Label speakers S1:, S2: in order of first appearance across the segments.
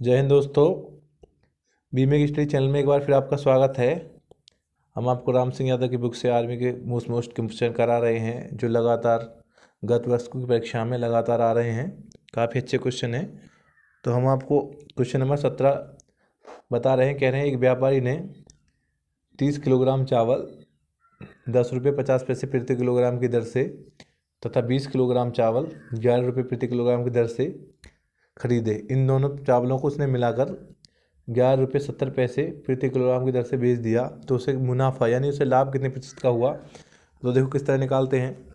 S1: जय हिंद दोस्तों। बीमे की स्टडी चैनल में एक बार फिर आपका स्वागत है। हम आपको राम सिंह यादव की बुक से आर्मी के मोस्ट क्वेश्चन करा रहे हैं जो लगातार गत वर्ष की परीक्षा में लगातार आ रहे हैं। काफ़ी अच्छे क्वेश्चन हैं। तो हम आपको क्वेश्चन नंबर 17 बता रहे हैं। कह रहे हैं एक व्यापारी ने 30 किलोग्राम चावल 10 रुपये 50 पैसे प्रति किलोग्राम की दर से तथा 20 किलोग्राम चावल 11 रुपये प्रति किलोग्राम की दर से खरीदे। इन दोनों चावलों को उसने मिलाकर 11 रुपये 70 पैसे प्रति किलोग्राम की दर से बेच दिया, तो उसे मुनाफा यानी उसे लाभ कितने प्रतिशत का हुआ। तो देखो किस तरह निकालते हैं।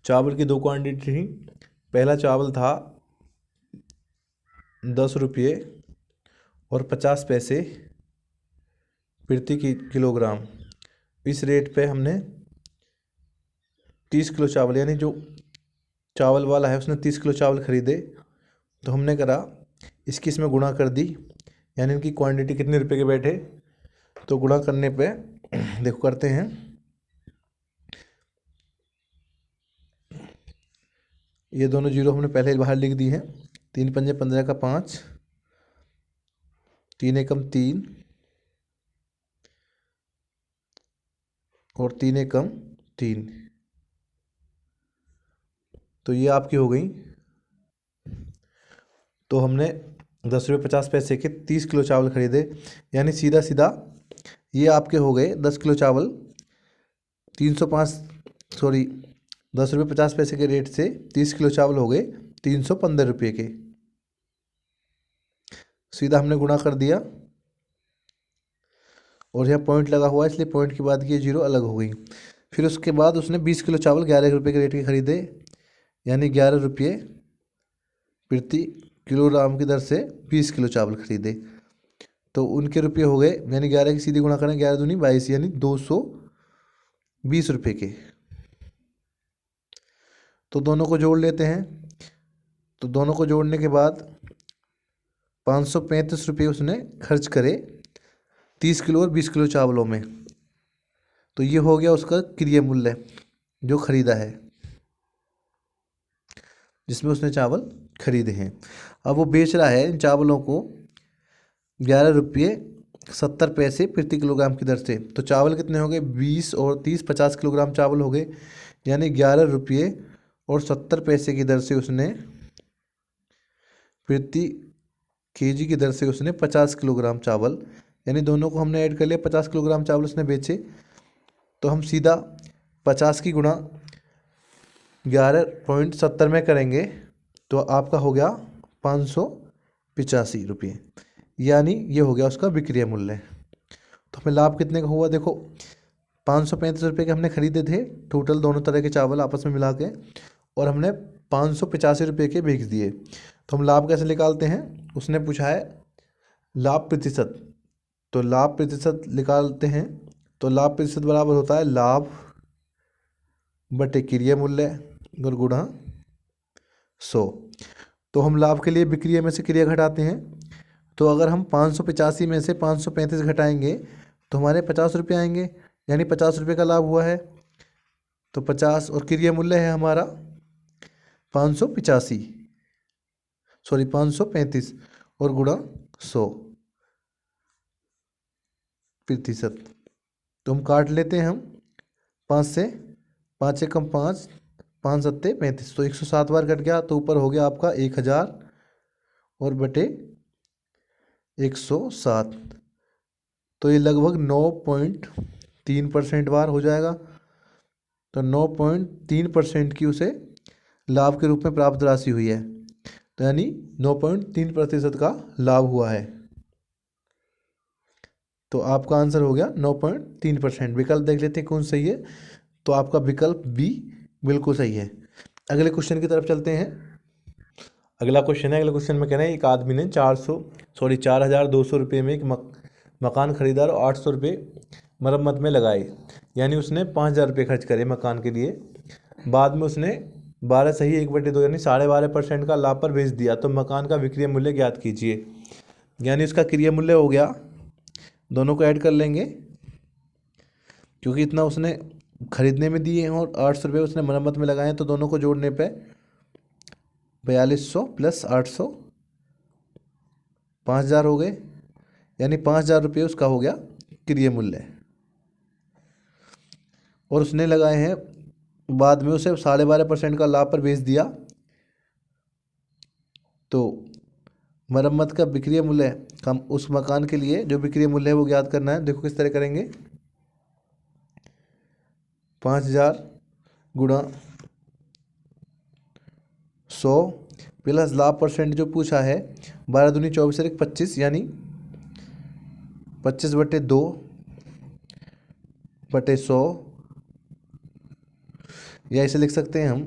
S1: चावल की दो क्वांटिटी थी। पहला चावल था 10 रुपये और 50 पैसे प्रति किलोग्राम। इस रेट पे हमने 30 किलो चावल यानी जो चावल वाला है उसने 30 किलो चावल खरीदे। तो हमने करा इसकी इसमें गुणा कर दी, यानी इनकी क्वांटिटी कितने रुपए के बैठे। तो गुणा करने पे देखो करते हैं। ये दोनों जीरो हमने पहले बाहर लिख दी हैं। 3 पंजे 15 का 5, 3 एकम 3 और 3 एकम 3। तो ये आपकी हो गई। तो हमने 10 रुपये 50 पैसे के 30 किलो चावल खरीदे, यानी सीधा सीधा ये आपके हो गए 10 किलो चावल 10 रुपये 50 पैसे के रेट से 30 किलो चावल हो गए 315 रुपये के। सीधा हमने गुणा कर दिया और यहाँ पॉइंट लगा हुआ है इसलिए पॉइंट के बाद ये जीरो अलग हो गई। फिर उसके बाद उसने 20 किलो चावल 11 रुपये के रेट के खरीदे, यानी 11 रुपये प्रति किलोग्राम की दर से 20 किलो चावल खरीदे। तो उनके रुपये हो गए, यानी 11 की सीधी गुणा करें 11 दूनी 22, यानी 220 रुपये के। तो दोनों को जोड़ लेते हैं। तो दोनों को जोड़ने के बाद 535 रुपये उसने खर्च करे 30 किलो और 20 किलो चावलों में। तो ये हो गया उसका क्रय मूल्य जो खरीदा है, जिसमें उसने चावल खरीदे हैं। अब वो बेच रहा है इन चावलों को 11 रुपये 70 पैसे प्रति किलोग्राम की दर से। तो चावल कितने हो गए 20 और 30 50 किलोग्राम चावल हो गए, यानी 11 रुपये और 70 पैसे की दर से उसने प्रति केजी की दर से उसने 50 किलोग्राम चावल, यानी दोनों को हमने ऐड कर लिया 50 किलोग्राम चावल उसने बेचे। तो हम सीधा 50 की गुणा 11.70 में करेंगे तो आपका हो गया 585 रुपये, यानी ये हो गया उसका विक्रय मूल्य। तो हमें लाभ कितने का हुआ देखो, 535 रुपये के हमने खरीदे थे टोटल दोनों तरह के चावल आपस में मिला के, और हमने 585 रुपये के बेच दिए। तो हम लाभ कैसे निकालते हैं, उसने पूछा है लाभ प्रतिशत। तो लाभ प्रतिशत निकालते हैं। तो लाभ प्रतिशत बराबर होता है लाभ बटे क्रय मूल्य और गुणा 100। तो हम लाभ के लिए विक्रय में से क्रय घटाते हैं। तो अगर हम 585 में से 535 घटाएंगे तो हमारे 50 रुपये आएंगे, यानी 50 रुपये का लाभ हुआ है। तो 50 और क्रय मूल्य है हमारा 535 और गुणा 100 प्रतिशत। तो हम काट लेते हैं हम 5 से, 5 एकम 5, 5 सत्ते 35। तो 107 बार कट गया तो ऊपर हो गया आपका 1000 और बटे 107। तो ये लगभग 9.3% बार हो जाएगा। तो 9.3% की उसे लाभ के रूप में प्राप्त राशि हुई है। तो यानी 9.3% का लाभ हुआ है। तो आपका आंसर हो गया 9.3%। विकल्प देख लेते हैं कौन सही है। तो आपका विकल्प बी बिल्कुल सही है। अगले क्वेश्चन की तरफ चलते हैं। अगला क्वेश्चन है। अगले क्वेश्चन में कह रहे हैं एक आदमी ने 4,200 रुपये में एक मकान खरीदा और 800 रुपये मरम्मत में लगाए, यानी उसने 5,000 रुपये खर्च करे मकान के लिए। बाद में उसने 12 सही 1/2 यानी 12.5% का लाभ पर बेच दिया। तो मकान का विक्रय मूल्य ज्ञात कीजिए। यानी उसका क्रय मूल्य हो गया, दोनों को ऐड कर लेंगे क्योंकि इतना उसने खरीदने में दिए हैं और 800 रुपये उसने मरम्मत में लगाए हैं। तो दोनों को जोड़ने पे 4200 प्लस 800 5,000 हो गए, यानी 5,000 रुपये उसका हो गया क्रय मूल्य। और उसने लगाए हैं, बाद में उसे 12.5% का लाभ पर बेच दिया, तो मरम्मत का विक्रय मूल्य कम, उस मकान के लिए जो विक्रय मूल्य है वो ज्ञात करना है। देखो किस तरह करेंगे, 5,000 गुणा 100 प्लस लाभ परसेंट जो पूछा है 12 दूनी 24 और 25, यानी 25/2 बटे 100, या इसे लिख सकते हैं हम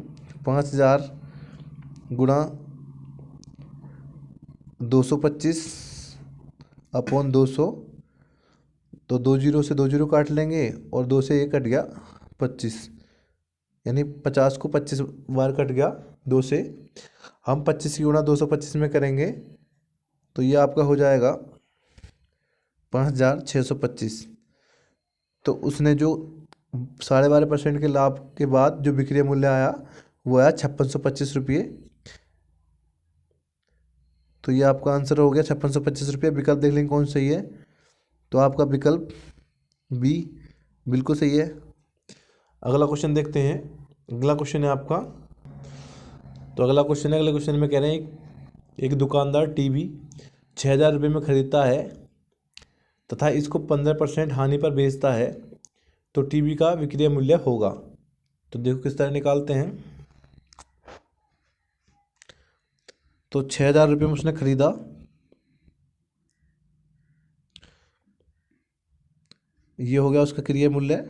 S1: 5,000 गुणा 225 अपॉन 200, तो 2 जीरो से 2 जीरो काट लेंगे और 2 से 1 कट गया 25, यानी 50 को 25 बार कट गया 2 से। हम 25 की गुणा 225 में करेंगे तो ये आपका हो जाएगा 5,625। तो उसने जो 12.5% के लाभ के बाद जो विक्रय मूल्य आया वो आया 5,625 रुपये। तो ये आपका आंसर हो गया 5,625 रुपये। विकल्प देख लेंगे कौन सही है, तो आपका विकल्प बी बिल्कुल सही है। अगला क्वेश्चन देखते हैं। अगला क्वेश्चन है आपका, तो अगला क्वेश्चन है, अगले क्वेश्चन में कह रहे हैं एक दुकानदार टीवी 6,000 रुपये में खरीदता है तथा इसको 15% हानि पर बेचता है, तो टीवी का विक्रय मूल्य होगा। तो देखो किस तरह निकालते हैं। तो 6,000 रुपये में उसने खरीदा, ये हो गया उसका क्रय मूल्य,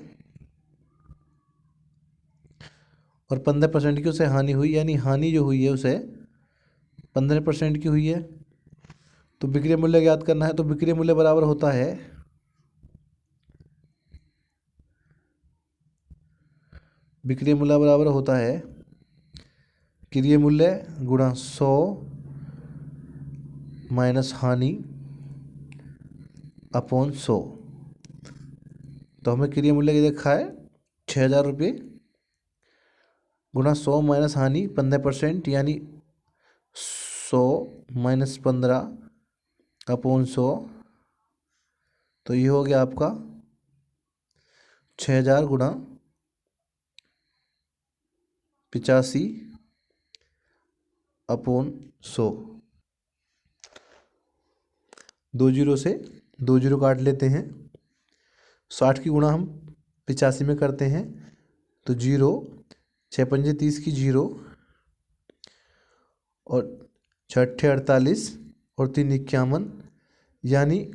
S1: और 15% की उसे हानि हुई, यानी हानि जो हुई है उसे 15% की हुई है। तो विक्रय मूल्य ज्ञात करना है, तो विक्रय मूल्य बराबर होता है क्रय मूल्य गुणा 100 माइनस हानि अपॉन 100। तो हमें क्रय मूल्य की देखा है 6,000 रुपये गुणा 100 माइनस हानि 15%, यानी 100 माइनस 15 अपॉन 100। तो ये हो गया आपका 6,000 गुणा 85 अपॉन 100। 2 जीरो से 2 जीरो काट लेते हैं। 60 की गुणा हम 85 में करते हैं, तो 0 6 पंजे 30 की 0 और 6 48 और 3 51, यानी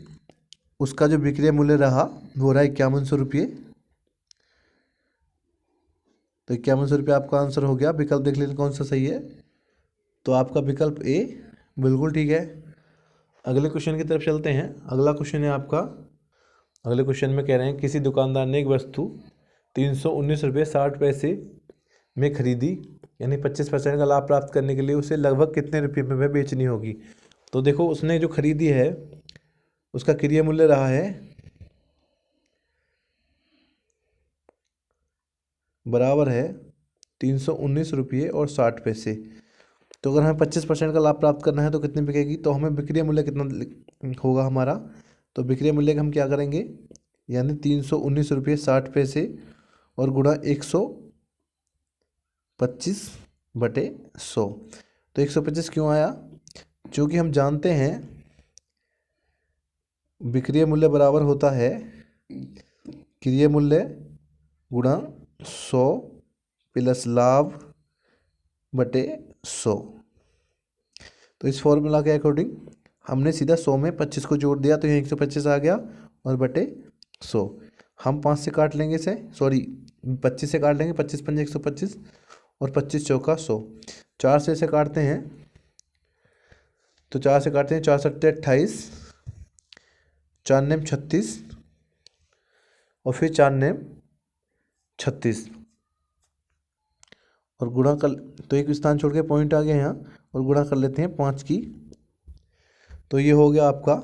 S1: उसका जो विक्रय मूल्य रहा वो रहा 5100 रुपये। तो 5100 रुपये आपका आंसर हो गया। विकल्प देख लेते कौन सा सही है, तो आपका विकल्प ए बिल्कुल ठीक है। अगले क्वेश्चन की तरफ चलते हैं। अगला क्वेश्चन है आपका, अगले क्वेश्चन में कह रहे हैं किसी दुकानदार ने एक वस्तु 319 रुपये 60 पैसे में खरीदी, यानी 25% का लाभ प्राप्त करने के लिए उसे लगभग कितने रुपये में बेचनी होगी। तो देखो उसने जो खरीदी है उसका क्रय मूल्य रहा है बराबर है 319 रुपये और 60 पैसे। तो अगर हमें 25% का लाभ प्राप्त करना है तो कितने बिकेगी, तो हमें विक्रय मूल्य कितना होगा हमारा। तो विक्रय मूल्य हम क्या करेंगे, यानी 319 रुपये 60 पैसे और गुणा 125/100। तो 125 क्यों आया, क्योंकि हम जानते हैं विक्रय मूल्य बराबर होता है क्रय मूल्य गुणा 100 प्लस लाभ बटे 100। तो इस फॉर्मूला के अकॉर्डिंग हमने सीधा 100 में 25 को जोड़ दिया, तो यहाँ 125 आ गया और बटे 100। हम 5 से काट लेंगे इसे, सॉरी 25 से काट लेंगे, 25 पंजे 125 और 25 चौका 100। 4 से इसे काटते हैं, तो 4 से काटते हैं, 4 सत्ते 28, 4 नेम 36 और फिर 4 नेम 36 और गुणा कर, तो एक स्थान छोड़ के पॉइंट आ गया यहाँ, और गुणा कर लेते हैं 5 की। तो ये हो गया आपका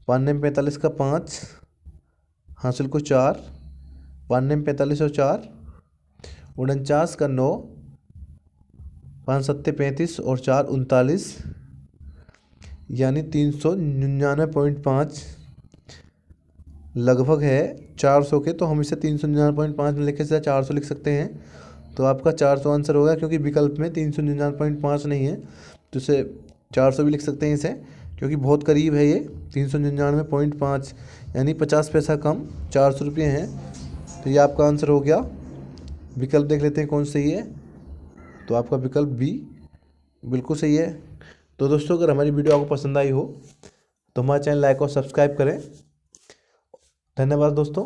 S1: 5 नेम 45 का 5 हासिल को 4, 5 नेम 45 और 4 49 का 9, 5 सत्ते 35 और 4 39 यानी 399.5 लगभग है 400 के, तो हम इसे 399.5 में लिखे से 400 लिख सकते हैं। तो आपका 400 आंसर होगा, क्योंकि विकल्प में 399.5 नहीं है, तो इसे 400 भी लिख सकते हैं इसे, क्योंकि बहुत करीब है ये 399.5, यानी 50 पैसा कम 400 रुपये हैं। तो ये आपका आंसर हो गया। विकल्प देख लेते हैं कौन सही है। तो आपका विकल्प बी बिल्कुल सही है। तो दोस्तों, अगर हमारी वीडियो आपको पसंद आई हो तो हमारा चैनल लाइक और सब्सक्राइब करें। धन्यवाद दोस्तों।